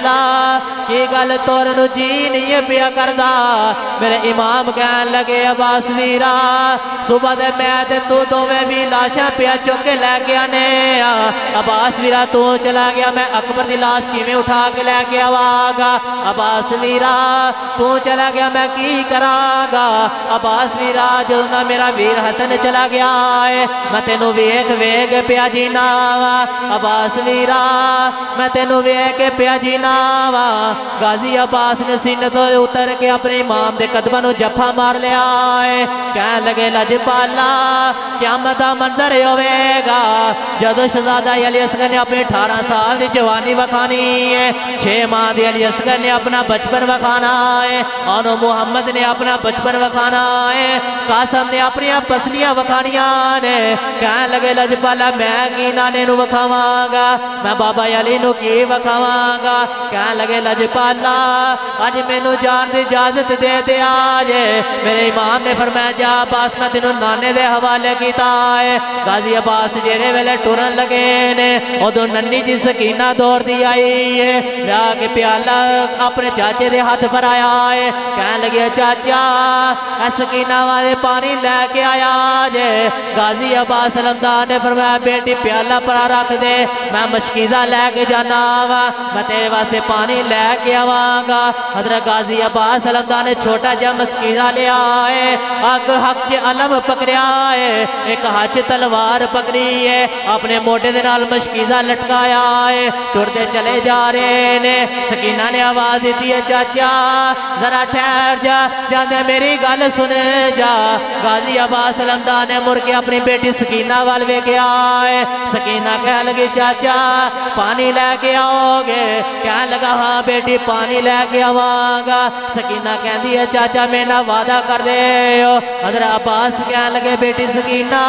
اللہ کی گل تور نو جی نہیں پیا کردا میرے امام کہن لگے عباس ویرا صبح دے میں تے تو دوویں بھی لاشاں پیا چک کے لے کے آنے عباس ویرا تو چلا گیا میں اکبر دی لاش کیویں اٹھا کے لے کے آواں گا عباس ویرا تو چلا گیا میں کی کراں گا عباس ویرا جدوں میرا ویر حسن چلا گیا ہے میں تینوں ویکھ ویکھ پیا جینا وا عباس ویرا میں تینوں ویکھ پیا جینا وا غازی عباس نے سینے تو اتر کے اپنے امام دے قدماں نو جفا مار لیا ہے کہن لگے لجپالا قیامت دا منظر ہوئے گا جدو شہزادہ علی اصغر نے اپنے 18 سال دی جوانی وکھانی ہے 6 ماہ دی علی اصغر نے اپنا بچپن وکھانا ہے اور محمد نے اپنا بچپن وکھانا ہے قاسم نے اپنی پسلیاں وکھانیاں نے کہن لگے لجپالا میں کی نانے نو وکھاواں گا میں بابا علی نو کی وکھاواں گا کہن لگے لجپالا آج میں نو جان دی اجازت دے دے آجے میرے امام نے فرمایا جا عباس میں تینوں نانے دے حوالے کیتا ہے غازی عباس جیرے ویلے ٹورن لگے نے ادو ننی جی سکینہ دور دی آئی ہے لیا کے پیالہ اپنے چاچے دے ہاتھ پر آیا ہے کہنے لگے چاچا سکینہ والے پانی لے کے آیا جے غازی عباس علمدار نے فرمایا بیٹی پیالہ پر رکھ دے میں مشکیزہ لے کے جانا وا میں تیرے واسطے پانی لے کے آواں گا حضرت غازی عباس علمدار نے چھوٹا جا مشکیزہ لے آئے اگ حق چ علم پکڑیا ہے ایک ہاتھ تلوار پکڑی ہے اپنے موٹے دے نال مشکیزہ لٹکایا ہے ٹرتے چلے جا رہے نے سکینہ نے آواز دیتی ہے چاچا ذرا ٹھہر جا جاندے میری گل سنے جا غازی عباس علمدار نے مر کے اپنی بیٹی سکینہ والوے کے آئے سکینہ کہہ لگی چاچا پانی لے کے آؤ گے کہنے لگا ہاں بیٹی پانی لے کے آواں گا سکینہ کہہ دی ہے چاچا میں نہ وعدہ کر دے حضرت عباس کہنے لگے بیٹی سکینہ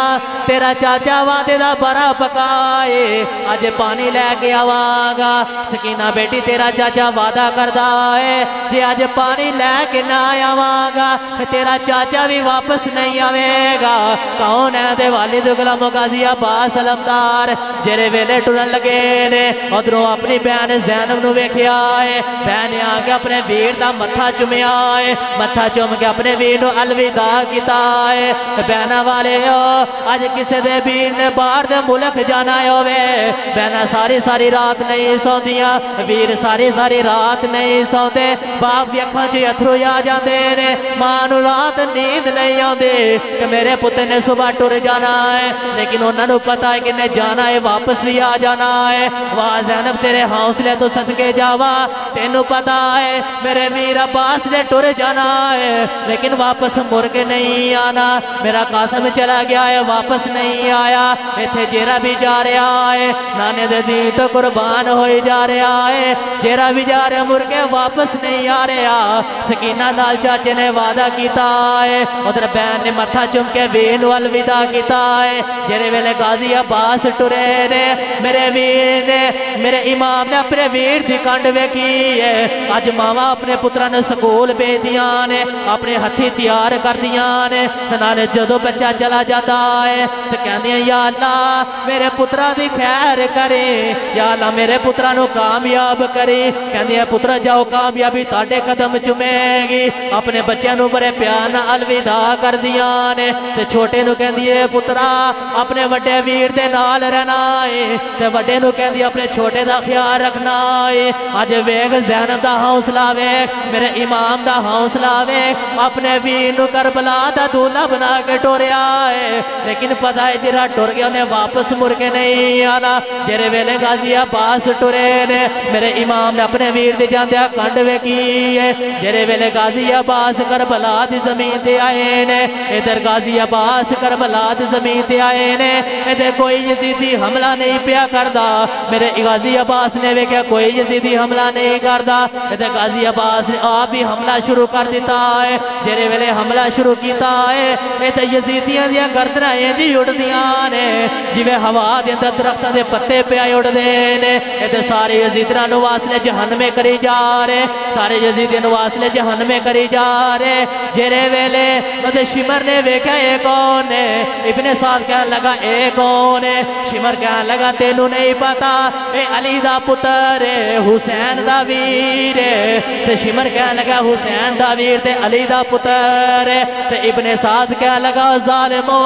تیرا چاچا وعدے دا برا پکائے آج پانی لے کے آواں گا سکینہ بیٹی تیرا چاچا وعدہ کردہ ہے جی آج پانی لے کے نہ آواں گا تیرا چاچا بھی واپس نہیں آوے گا کون ہے دے والد غلام غازی عباس علمدار جیرے ویلے ٹرن لگے نے ادھروں اپنی بہن زینب نو ویکھیا ہے بہن آ کے اپنے ویر دا متھا چومیا ہے متھا چوم کے اپنے ویر نو الوداع کیتا ہے بہنا والے آج کسے دے ویر نے باہر دے ملک جانا ہوئے بہنا ساری رات نہیں سوندیاں ویر ساری رات نہیں سوندے باپ دی اکھاں چ اتھرو آ جاندے نے ماں نو رات نیند نہیں آندے کہ میرے پتر نے صبح ٹر جانا ہے لیکن انہاں نو پتہ ہے کہ نے جانا ہے واپس بھی آ جانا ہے واہ زینب تیرے حوصلے تو صدقے جاوا تینوں پتہ ہے میرے ویر عباس نے ٹر جانا ہے لیکن واپس مر کے نہیں آنا میرا قاسم چلا گیا ہے واپس نہیں آیا ایتھے جیرا بھی جا رہا ہے نانے دے دین تو قربان ہوئی جا رہا ہے جیرا بھی جا رہا مر کے واپس نہیں آ رہا سکینہ نال چاچے نے وعدہ کیتا ہے ادھر بہن نے متھا چم کے ویر نو الوداع کیتا ہے جیرے ویلے غازی عباس ٹرے نے میرے ویر نے میرے امام نے اپنے ویر دی کنڈ ویکھی ہے اج ماما اپنے پترا نے سکول بھیج دیاں نے اپنے ہتھی تیار کر دیاں نے نالے جدو بچہ چلا جاتا ہے تو کہندی ہیں یا اللہ میرے پترا دی خیر کرے یا اللہ میرے پترا نو کامیاب کرے کہندی ہیں پترا جاؤ کامیابی تاڑے قدم چمے گی اپنے بچے نو بڑے پیار نہ الوداع کر دیاں نے تو چھوٹے نو کہندی ہے پترا اپنے وڈے ویر دے نال رہنا ہے تو وڈے نو کہندی اپنے چھوٹے دا خیال رکھنا ہے آج ویگ زینب دا حوصلہ ویگ میرے امام دا حوصلہ ویگ اپنے ویر نو کربلا دا دولہ بنا کے ٹوریا ہے لیکن پتہ ہے جرا ٹور گیا انہیں واپس مر کے نہیں آنا جیرے ویلے غازی عباس ٹورے نے میرے امام نے اپنے ویر دے جاندیا کنڈ ویکھی ہے جیرے ویلے غازی عباس کربلا دی زمین تے آئے نے ادھر غازی عباس کربلا دی زمین تے آئے نے ادھر کوئی یزیدی حملہ نہیں پیا کردہ میرے غازی عباس نے ویکھیا کوئی یزیدی حملہ نہیں کردہ ادھر غازی عباس نے آپ بھی حملہ شروع کر دیتا ہے جیرے ویلے حملہ شروع کیتا ہے ادھر یزیدیاں دیا گردنائیں جی اڑ دیاں نے جویں ہوا دے اندر درختاں دے پتے پہ اڑ دے نے ادھر سارے یزیدیاں نو واصلے جہنمے کری جا رہے سارے یزیدیاں نو واصلے جہنمے کری جا رہے جیرے ویلے ادھر شمر نے ویکھا اے کون ہے ابن سعد کہنے لگا اے کون ہے شمر کہنے لگا تینوں نہیں پتا اے علی دا پتر ہے حسین دا ویر تے شمر کہنے لگا حسین دا ویر تے علی دا پتر تے ابن سعد کہنے لگا ظالمو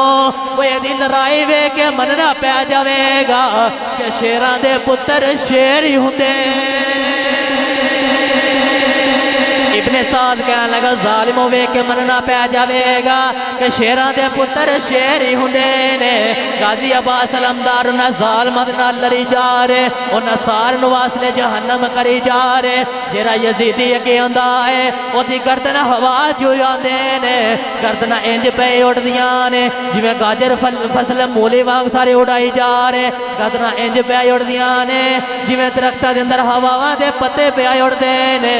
وہ یہ دل رائی وے کے مننا پہ جاوے گا کہ شیران دے پتر شیر ہی ہوندے ابن سعد کہنے لگا ظالموں وے کے مننا پہ جاوے گا کہ شیران دے پتر شیر ہی ہوندے نے غازی عباس علمدار انہا ظالمت نہ لڑی جا رہے انہا سار نواسلے جہنم کری جا رہے جیرا یزیدی اگے ہوندہ ہے وہ دی گردن ہوا جو جاندے نے گردن انج پہ اڑ دیاں نے جو میں گاجر فصل مولی وانگ سارے اڑائی جا رہے گردن انج پہ اڑ دیاں نے جو میں درختہ دندر ہوا وان دے پتے پہ اڑ دے نے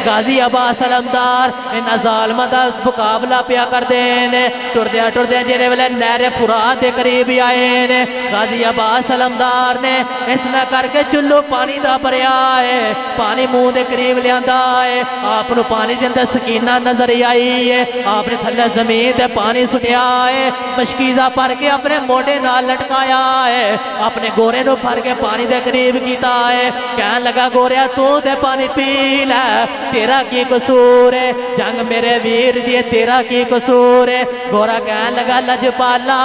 غازی عباس علمدار ان ظالمہ دا مقابلہ پیا کر دینے ٹر دیا جیرے ویلے نہر فرات دے قریب آئے نے غازی عباس علمدار نے اس نہ کر کے چلو پانی دا بریا ہے پانی منہ دے قریب لیاندہ ہے آپ نو پانی دے اندر سکینہ نظر آئی ہے آپ نے تھلے زمین دے پانی سٹیا ہے مشکیزہ پھر کے اپنے موڑے نہ لٹکایا ہے اپنے گورے نو پھر کے پانی دے قریب کیتا ہے کہنے لگا گوریا تو دے پانی پی لے تیرا کی قصور ہے جنگ میرے ویر دیے تیرا کی قصور ہے گورا کہنے لگا لجپالا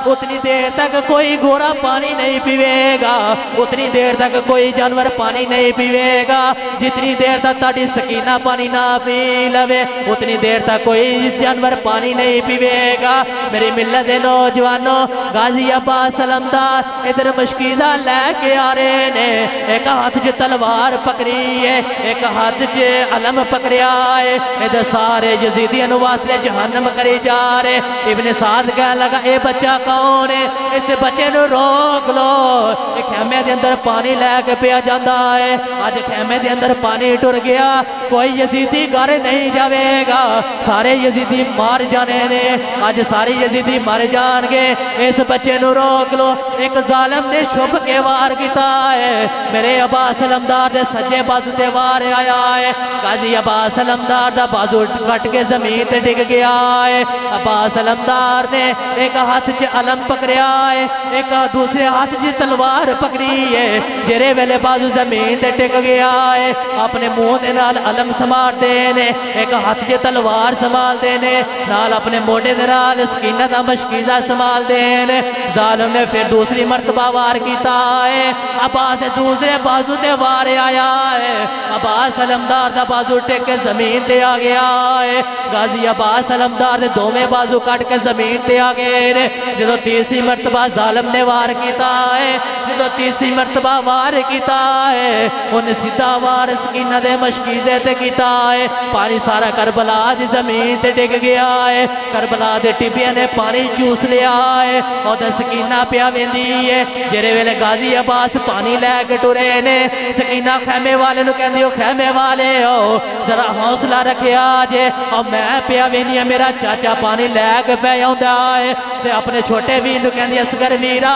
اتنی دیر تک کوئی گورا پانی نہیں پیوے گا اتنی دیر تک کوئی جانور پانی نہیں پیوے گا جتنی دیر تک تاڑی سکینہ پانی نہ پی لوے اتنی دیر تک کوئی جانور پانی نہیں پیوے گا میری ملت نوجوانوں غازی عباس علمدار ادھر مشکیزہ لے کے آ رہے نے ایک ہاتھ جو تلوار پکڑی ہے ایک ہاتھ جو علم پکڑیا ہے ادھر سارے یزیدیاں واسلے جہنم کری جا رہے ابن سعد کہنے لگا اے بچہ کون ہے اس بچے نو روک لو خیمے دے اندر پانی لے کے پیا جاندہ ہے آج خیمے دے اندر پانی ٹر گیا کوئی یزیدی گھر نہیں جاوے گا سارے یزیدی مار جانے نے آج سارے یزیدی مار جان گے اس بچے نو روک لو ایک ظالم نے چھپ کے وار کیتا ہے میرے عباس علمدار دے سجے بازو تے وار آیا ہے غازی عباس علمدار دا بازو کٹ کے زمین تے ڈگ گیا ہے عباس علمدار نے ایک ہاتھ چ علم پکڑیا ہے ایک دوسرے ہاتھ چ تلوار پکڑی ہے جرے ویلے بازو زمین تے ٹک گیا ہے اپنے منہ دے نال علم سمار دینے ایک ہاتھ چ تلوار سمال دینے نال اپنے موڑے دے نال سکینہ دا مشکیزہ سمال دینے ظالم نے پھر دوسری مرتبہ وار کیتا ہے عباس دوسرے بازو تے وار آیا ہے عباس علمدار دا بازو ٹک کے زمین تے آ گیا ہے غازی عباس علمدار دے دومیں بازو کٹ کے زمین تے آ گئے نے جدو تیسری مرتبہ ظالم نے وار کیتا ہے جدو تیسری مرتبہ وار کیتا ہے انہیں سیدھا وار سکینہ دے مشکیزے تے کیتا ہے پانی سارا کربلا دی زمین تے ڈگ گیا ہے کربلا دے ٹبیاں نے پانی چوس لیا ہے اور دے سکینہ پیا ویندی ہے جرے ویلے غازی عباس پانی لے کے ٹورے نے سکینہ خیمے والے نو کہندی ہو خیمے والے ہو ذرا حوصلہ رکھے آجے اور میں پیا وینی ہے میرا چاچا پانی لے کے پہ ہوندہ ہے تے اپنے چھوٹے ویر نو کہندی اصغر ویرا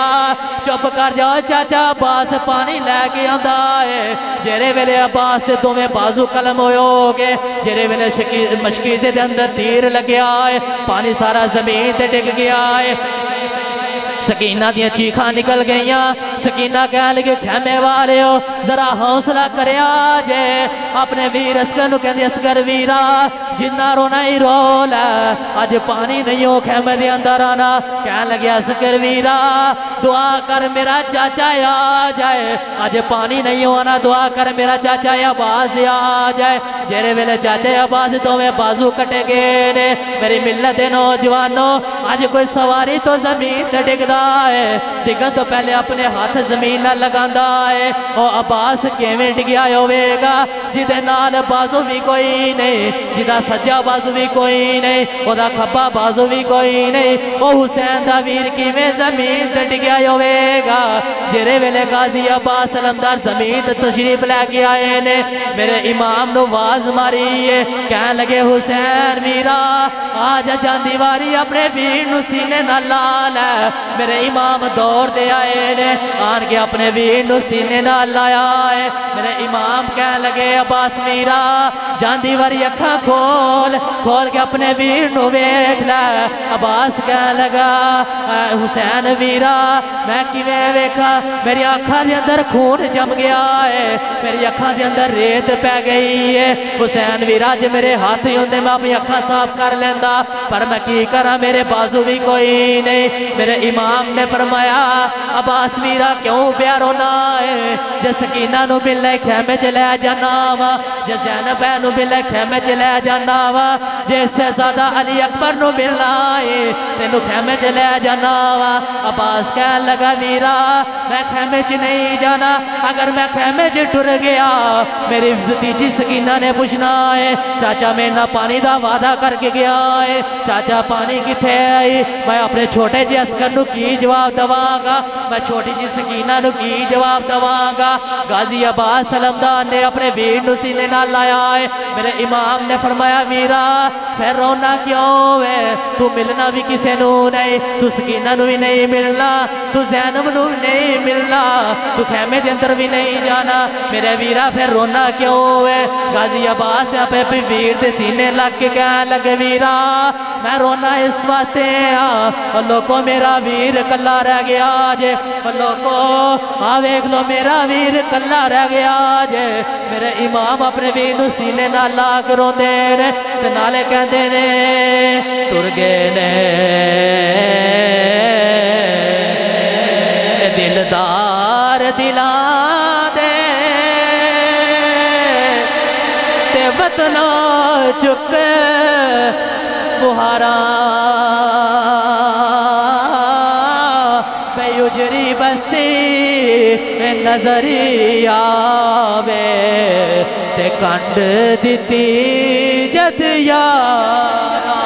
چپ کر جاؤ چاچا عباس پانی لے کے ہوندہ ہے جرے ویلے عباس تے دو میں بازو قلم ہوئے گے جرے ویلے مشکیزے دے اندر تیر لگیا ہے پانی سارا زمین تے ڈگ گیا ہے سکینہ دیا چیخاں نکل گئیاں سکینہ کہہ لگے خیمے والے ہو ذرا حوصلہ کرے آجے اپنے ویر اسکر نو کہندی اصغر ویرا جنہ رونا ہی رول ہے آج پانی نہیں ہو خیمے دے اندر آنا کہہ لگے اصغر ویرا دعا کر میرا چاچا آ جائے آج پانی نہیں ہونا دعا کر میرا چاچا عباس آ جائے جیرے ویلے چاچا عباس تو میں بازو کٹے گے نے میری ملت نوجوانوں آج کوئی سواری تو زمین تے ڈگ ڈگن تو پہلے اپنے ہاتھ زمین نہ لگاندہ ہے اور عباس کیویں ڈگیا ہوئے گا جدے نال بازو بھی کوئی نہیں جدہ سجا بازو بھی کوئی نہیں خدا کھپا بازو بھی کوئی نہیں وہ حسین دا ویر کیویں زمین سے ڈگیا ہوئے گا جرے ویلے غازی عباس علمدار زمین تشریف لے کے آئے نے میرے امام نو واز ماری ہے کہنے لگے حسین ویرا آج جان دیواری اپنے ویر نو سینے نہ لال ہے میرے امام دور دے آئے نے آن کے اپنے ویر نو سینے نال لایا ہے میرے امام کہنے لگے عباس ویرا جاندی واری اکھاں کھول کے اپنے ویر نو ویکھ لے عباس کہنے لگا حسین ویرا میں کیویں ویکھا میری اکھاں دے اندر خون جم گیا ہے میری اکھاں دے اندر ریت پہ گئی ہے حسین ویرا جے میرے ہاتھ ہی ہوندے میں اپنی اکھاں صاف کر لیندا پر میں کی کرا میرے بازو بھی کوئی نہیں میرے امام نے فرمایا عباس ویرا کیوں پیا رونا ہے جے سکینہ نو ملے خیمے چ لے جانا وا جے زینب نو ملے خیمے چ لے جانا وا جے شہزادہ علی اکبر نو ملنا ہے تینو خیمے چ لے جانا وا عباس کہنے لگا ویرا میں خیمے چ نہیں جانا اگر میں خیمے چ ٹر گیا میری بھتیجی سکینہ نے پوچھنا ہے چاچا میرے نہ پانی دا وعدہ کر کے گیا ہے چاچا پانی کتھے آئی میں اپنے چھوٹے جی عسکر نو کی جواب دواں گا میں چھوٹی جی سکینہ نو کی جواب دواں گا غازی عباس علمدار نے اپنے ویر نو سینے نال لایا ہے میرے امام نے فرمایا ویرا پھر رونا کیوں ہے تو ملنا بھی کسے نو نہیں تو سکینہ نو بھی نہیں ملنا تو زینب نو بھی نہیں ملنا تو خیمے دے اندر بھی نہیں جانا میرے ویرا پھر رونا کیوں ہے غازی عباس اپنے ویر دے سینے لگ کے کہنے لگے ویرا میں رونا اس واسطے ہاں اور لوگوں میرا ویر کلا رہ گیا جے اور لوگوں ویکھ لو میرا ویر کلا رہ گیا جے میرے امام اپنے ویر نو سینے نال لا کے روندے نے تے نالے کہندے نے ٹر گئے نے دلدار دلاں دے تے وطنوں چک بہاراں بے اجری بستی نظری آوے تے کنڈ دیتی جد یاراں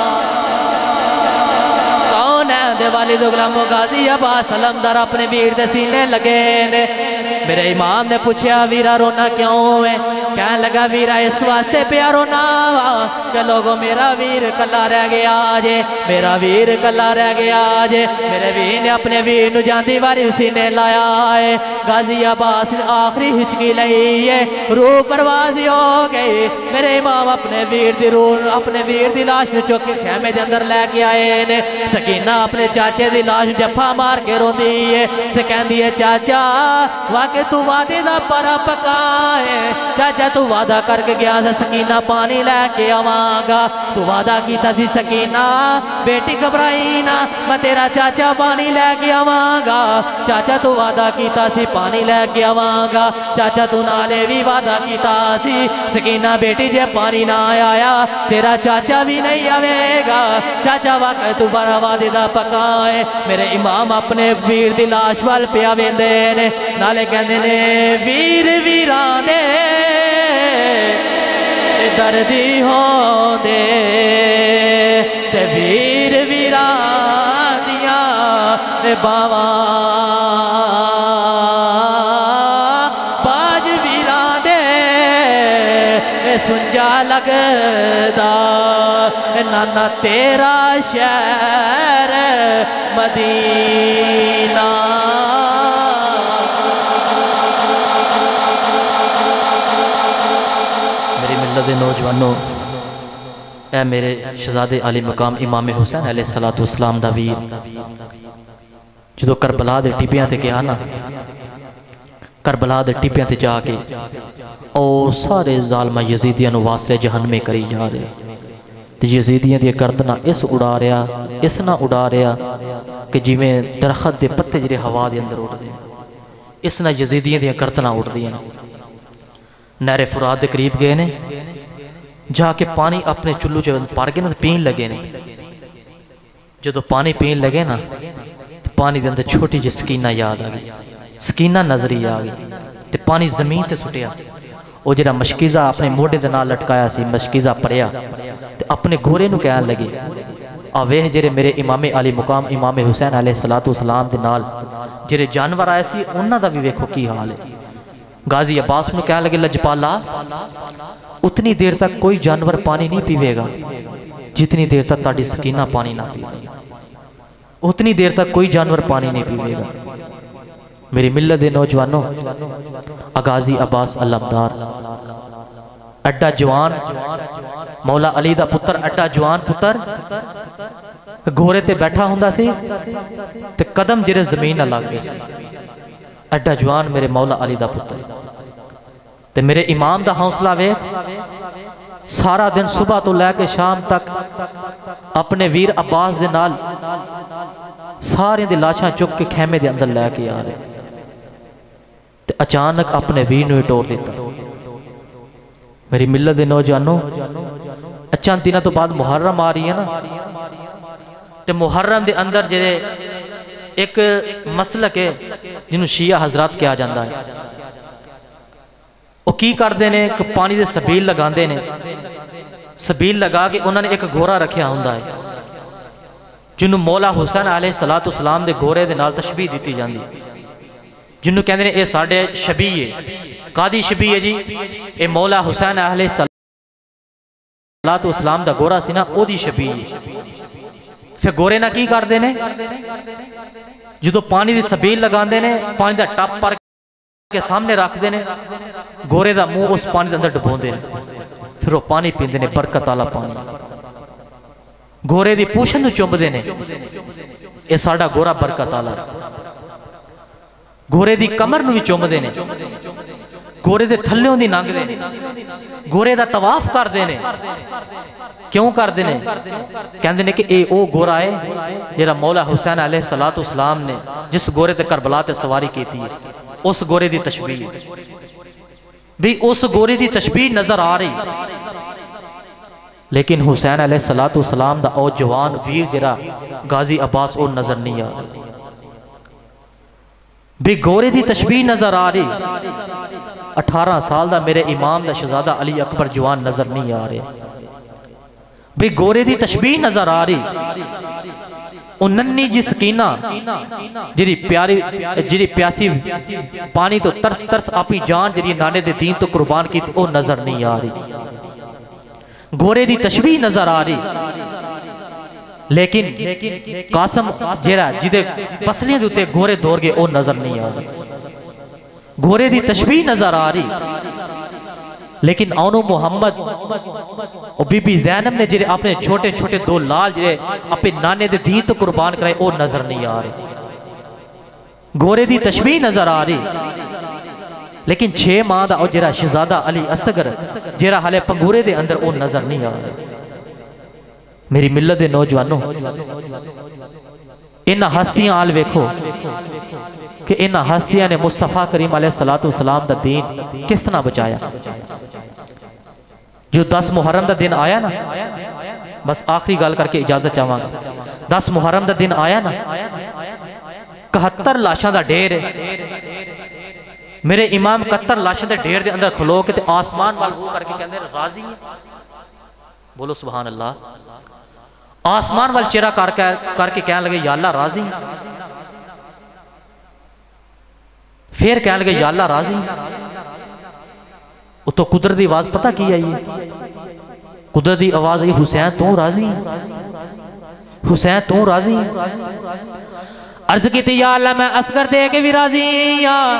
کون ہے دے والد غلام غازی عباس علمدار اپنے ویر دے سینے لگے نے میرے امام نے پوچھا ویرا رونا کیوں ہے کہنے لگا ویرا اس واسطے پیا رونا کہ لوگوں میرا ویر کلا رہ گیا جے میرا ویر کلا رہ گیا جے میرے ویر نے اپنے ویر نو جاندی واری سینے لایا ہے غازی عباس نے آخری ہچکی لئی ہے روح پروازی ہو گئی میرے امام اپنے ویر دی لاش نو چک کے خیمے دے اندر لے کے آئے نے سکینہ اپنے چاچے دی لاش جفا مار کے روندی ہے تے کہندی ہے چاچا واقع تو وعدے دا پرا پکا ہے چاچا تو وعدہ کر کے گیا تھا سکینہ پانی لے کے آواں گا تو وعدہ کیتا سی سکینہ بیٹی گھبرائی نہ میں تیرا چاچا پانی لے کے آواں گا چاچا تو وعدہ کیتا سی پانی لے کے آواں گا چاچا تو نالے بھی وعدہ کیتا سی سکینہ بیٹی جے پانی نہ آیا تیرا چاچا بھی نہیں آوے گا چاچا واقع تو بڑا وعدے دا پکا ہے میرے امام اپنے ویر دی لاش وال پیا ویندے نے نالے کہندے نے ویر ویران دے دردی ہوں دے تے ویر ویران دیاں باواں باج ویران دے سنجا لگدا نانا تیرا شہر مدینہ نوجوانوں اے میرے شہزادے علی مقام امام حسین علیہ السلام دا ویر جدو کربلا دے ٹیپیاں تے گیا نا کربلا دے ٹیپیاں تے جا کے او سارے ظالمہ یزیدیاں نو واصلے جہنمے کری جا رہے تے یزیدیاں دی گردنا اس اڑا رہا اس نہ اڑا رہا کہ جی میں درخت دے پتے جرے ہوا دے اندر اڑ دے اس نہ یزیدیاں دی گردنا اڑ دیا نہر فرات دے قریب گئے نے جا کے پانی اپنے چلو پار گئے نا پین لگے نے جدو پانی پین لگے نا تو پانی دے اندر چھوٹی جی سکینہ یاد آگئی سکینہ نظری آگئی تے پانی زمین تے سٹیا او جرا مشکیزہ اپنے موڑے دے نال لٹکایا سی مشکیزہ پڑیا تے اپنے گھوڑے نو کہنے لگے آوے جرے میرے امام علی مقام امام حسین علیہ السلام دے نال جرے جانور آئے سی انہاں دا بھی ویکھو کی حال ہے غازی عباس نو کہنے لگے لجپالا اتنی دیر تک کوئی جانور پانی نہیں پیوے گا جتنی دیر تک تاڑی سکینہ پانی نہ پیوے گا اتنی دیر تک کوئی جانور پانی نہیں پیوے گا میری ملت دے نوجوانوں، غازی عباس علمدار اڈا جوان، مولا علی دا پتر اڈا جوان پتر گھوڑے تے بیٹھا ہوندا سی تے قدم جرے زمین نہ لگ گئے سی۔ اڈا جوان میرے مولا علی دا پتر تے میرے امام دا حوصلہ ویکھ، سارا دن صبح تو لے کے شام تک اپنے ویر عباس دے نال سارے دی لاشاں چک کے خیمے دے اندر لے کے آ رہے تے اچانک اپنے ویر نو ٹور دیتا۔ میری ملت دے نوجوانوں، اچان دنوں تو بعد محرم آ رہی ہے نا، تے محرم دے اندر جڑے ایک مسلک ہے جنہوں شیعہ حضرات کیا جاندہ ہے، وہ کی کر دینے کہ پانی دے سبیل لگان دینے، سبیل لگا کے انہوں نے ایک گھوڑا رکھیا ہوندہ ہے جنہوں مولا حسین علیہ السلام دے گھوڑے دے نال تشبیح دیتی جاندی، جنہوں کہندے نے اے ساڑھے شبیہ ہے۔ قادی شبیہ جی اے مولا حسین علیہ السلام دا گھوڑا سی نا، او دی شبیہ ہے۔ پھر گھوڑے نہ کی کر دینے، جدو پانی دی سبیل لگان دینے، پانی دا ٹپ پر کے سامنے رکھ دینے، گھوڑے دا منہ اس پانی دا اندر ڈبون دینے، پھر وہ پانی پین دینے، برکت آلا پانی۔ گھوڑے دی پوشن نو چومب دینے، اے ساڑھا گھوڑا برکت آلا۔ گھوڑے دی کمر نو بھی چومب دینے، گھوڑے دے تھلیوں دی نانگ دینے، گھوڑے دا طواف کر دینے۔ کیوں کر دینے؟ کہندے نے کہ اے او گھوڑا ہے جیرا مولا حسین علیہ السلام نے جس گھوڑے تے کربلا تے سواری کیتی ہے، اس گھوڑے دی تشبیہ بھی اس گھوڑے دی تشبیہ نظر آ رہی، لیکن حسین علیہ السلام دا او جوان ویر جیرا غازی عباس او نظر نہیں آ رہی، بھی گھوڑے دی تشبیہ نظر آ رہی۔ 18 سال دا میرے امام دا شہزادہ علی اکبر جوان نظر نہیں آ رہے، بھی گھوڑے دی تشبیہ نظر آ رہی۔ اننی جی سکینہ جیری پیاسی پانی تو ترس ترس اپنی جان جیری نانے دے دین تو قربان کی او نظر نہیں آ رہی، گھوڑے دی تشبیہ نظر آ رہی۔ لیکن قاسم جیرا جیدے پسلیاں دوتے گھوڑے دور گئے او نظر نہیں آ رہی، گھوڑے دی تشبیہ نظر آ رہی۔ لیکن آنو محمد اور بی بی زینب نے جیرے اپنے چھوٹے چھوٹے دو لال جیرے اپنے نانے دے دین تو قربان کرائے او نظر نہیں آ رہے، گھوڑے دی تشبیہ نظر آ رہی۔ لیکن 6 ماہ دا او جیرا شہزادہ علی اصغر جیرا حالے پنگورے دے اندر او نظر نہیں آ رہے۔ میری ملت دے نوجوانوں، انہا ہستیاں آل ویکھو کہ انہا ہستیاں نے مصطفیٰ کریم علیہ السلام دا دین کس طرح بچایا۔ جو 10 محرم دا دن آیا نا، بس آخری گال کر کے اجازت چاہواں گا، 10 محرم دا دن آیا نا، 71 لاشاں دا ڈھیر ہے۔ میرے امام 71 لاشاں دا ڈھیر دے اندر کھلو کے تے آسمان والو کر کے کہندے راضی ہیں، بولو سبحان اللہ۔ آسمان وال چہرہ کر کے کہنے لگے یا اللہ راضی ہیں، پھر کہنے لگے یا اللہ راضی ہیں۔ وہ تو قدرتی آواز پتہ کی آئی ہے، قدرتی آواز آئی حسین تو راضی ہیں، حسین تو راضی ہیں۔ عرض کی تھی یا اللہ میں اصغر دے کے بھی راضی ہیں،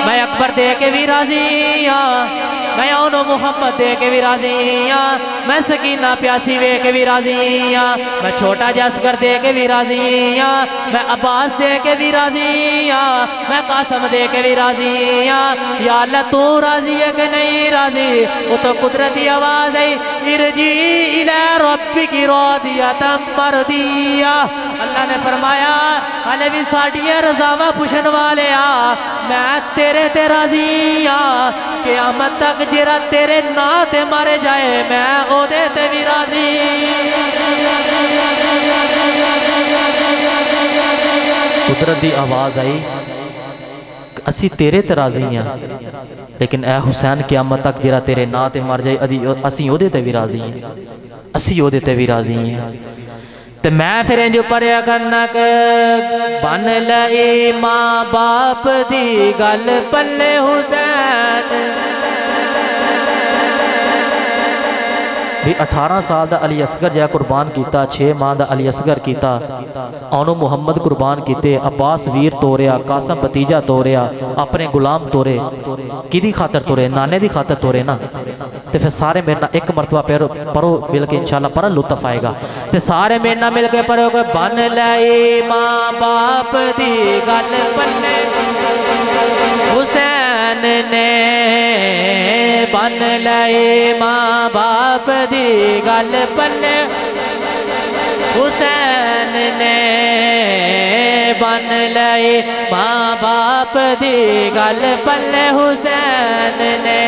میں اکبر دے کے بھی راضی ہیں، میں اونو محمد دے کے بھی راضی ہیں، میں سکینہ پیاسی وے کے بھی راضی ہیں، میں چھوٹا جاسگر دے کے بھی راضی ہیں، میں عباس دے کے بھی راضی ہیں، میں قاسم دے کے بھی راضی ہیں۔ یا اللہ تو راضی ہے کہ نہیں راضی؟ وہ تو قدرتی آواز ہے، ارجی الی ربک راضیۃ مرضیہ۔ اللہ نے فرمایا حالے بھی ساڑھیاں رضاوہ پوچھن والے میں تیرے تے راضی ہاں، قیامت تک جرا تیرے نا تے مارے جائے میں او دے تے بھی راضی۔ قدرت دی آواز آئی اسی تیرے تے راضی ہیں، لیکن اے حسین قیامت تک جرا تیرے نا تے مار جائے اسی او دے تے بھی راضی ہیں، اسی او دے تے بھی راضی ہیں۔ تے میں پھر انجو پریا کرنا کہ بن لئی ماں باپ دی گل پلے حسین، بھی 18 سال دا علی اصغر جا قربان کیتا 6 ماہ دا علی اصغر کیتا اونو محمد قربان کیتے عباس ویر توریا قاسم بتیجہ توریا اپنے غلام تورے کی دی خاطر تورے نانے دی خاطر تورے نا تے پھر سارے میرنا ایک مرتبہ پڑھو مل کے انشاءاللہ پڑھا لطف آئے گا تے سارے میرنا مل کے پڑھو گے بن لئی ماں باپ دی گل پلے حسین نے بن لئی ماں باپ دی گل پلے حسین نے بن لئی ماں باپ دی گل پلے حسین نے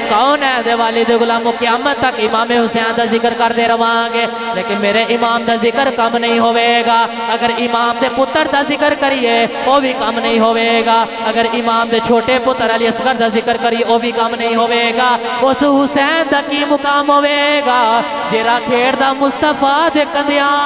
کون ہے دے والد غلاموں قیامت تک امام حسین دا ذکر کر دے روانگے لیکن میرے امام دا ذکر کم نہیں ہوئے گا اگر امام دے پتر دا ذکر کریے وہ بھی کم نہیں ہوئے گا اگر امام دے چھوٹے پتر علی اصغر دا ذکر کریے وہ بھی کم نہیں ہوئے گا اس حسین دا کی مقام ہوئے گا جیرا کھیڑ دا مصطفیٰ دے کندیاں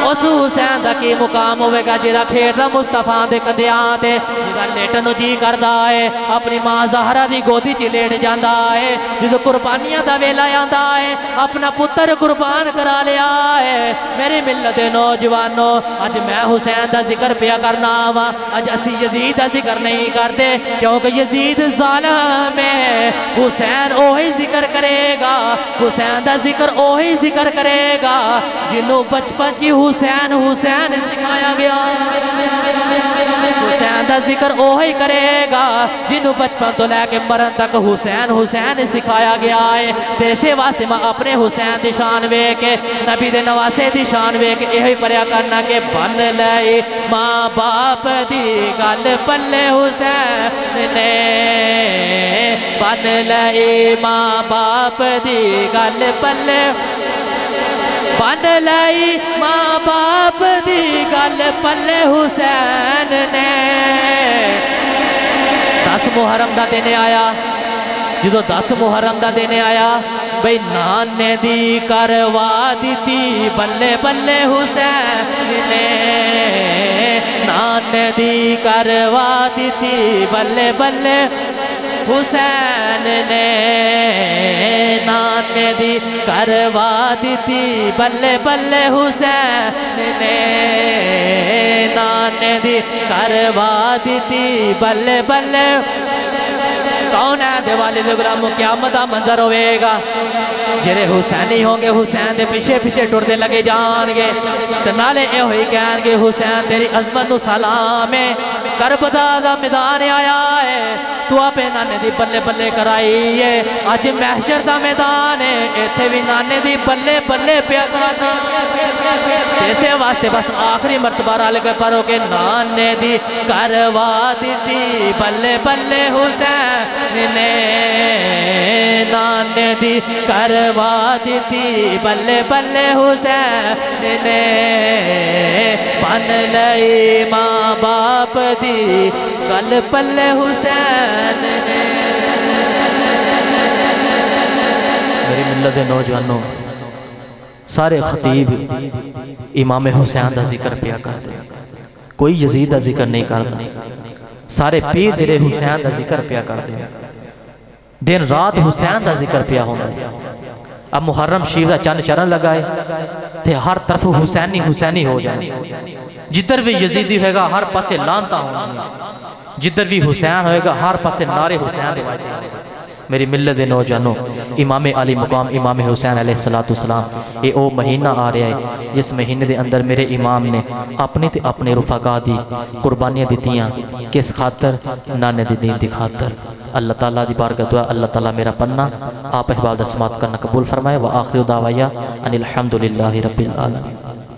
اس حسین دا کی مقام ہوئے گا جیرا کھیڑ دا مصطفیٰ دے کندیاں تے جیرا لیٹنو جی کردہ ہے اپنی ماں زہرہ دی گودی چی لیٹ جاندہ ہے جیدو قربانیاں دا ویلا جاندہ ہے اپنا پتر قربان کرا لیا ہے میری ملت نوجوانوں آج میں حسین دا ذکر پیا کرنا ہوا آج اسی یزید دا ذکر نہیں کرتے کیونکہ یزید ظالم ہے حسین اوہی ذکر کرے گا حسین دا ذکر اوہی ذکر کرے گا جنہوں بچپن جی حسین حسین سکھایا گیا حسین دا ذکر اوہی کرے گا جنہوں بچپن تو لے کے مرن تک حسین حسین سکھایا گیا ہے تیسے واسطے میں اپنے حسین دی شان وے کے نبی دے نواسے دی شان وے کے یہی پریا کرنا کہ بن لئی ماں باپ دی گل پلے حسین نے بن لئی ماں باپ دی گل پلے بن لئی ماں باپ دی گل پلے حسین نے 10 محرم دا دینے آیا جدو 10 محرم دا دینے آیا بھئی نانے دی کروا دیتی بلے بلے حسین نے نانے دی کروا دیتی بلے بلے حسین نے نانے دی کروا دیتی بلے بلے حسین نے نانے دی کروا دیتی بلے بلے کون ہے دے والد غلاموں قیامت دا منظر ہوئے گا جرے حسینی ہوں گے حسین دے پیچھے پیچھے ٹوڑتے لگے جان گے تو نالے اے ہوئی کہن گے حسین تیری عظمت و سلام ہے کربلا دا میدان آیا ہے تو آپ نانے دی بلے بلے کرائی ہے آج محشر دا میدان ہے ایتھے بھی نانے دی بلے بلے پیا کرانا ایسے واسطے بس آخری مرتبہ رہ لگے پڑھو کہ نانے دی کروا دیتی بلے بلے حسین نے نانے دی کروا دیتی بلے بلے حسین نے بن لئی ماں باپ دی گل پلے حسین نے میری ملت نوجوانوں سارے خطیب امام حسین دا ذکر پیا کرتے کوئی یزید دا ذکر نہیں کرتا سارے پیر جڑے حسین دا ذکر پیا کرتے دن رات حسین دا ذکر پیا ہوندہ اب محرم شریف دا چند چرن لگائے تے ہر طرف حسینی حسینی ہو جائے جدھر بھی یزیدی ہوئے گا ہر پاسے لانتا ہوگا جدھر بھی حسین ہوئے گا ہر پاسے نعرے حسین دے بجائے میری ملت نوجوانوں امام علی مقام امام حسین علیہ السلام یہ او مہینہ آ رہا ہے جس مہینے دے اندر میرے امام نے اپنی تے اپنے رفقا دی قربانیاں دیتیاں کس خاطر نانے دی دین دی خاطر اللہ تعالیٰ دی بارگاہ دعا اللہ تعالیٰ میرا پننا آپ احباب دا سماعت کرنا قبول فرمائے وآخر دعویہ ان الحمدللہ رب العالمین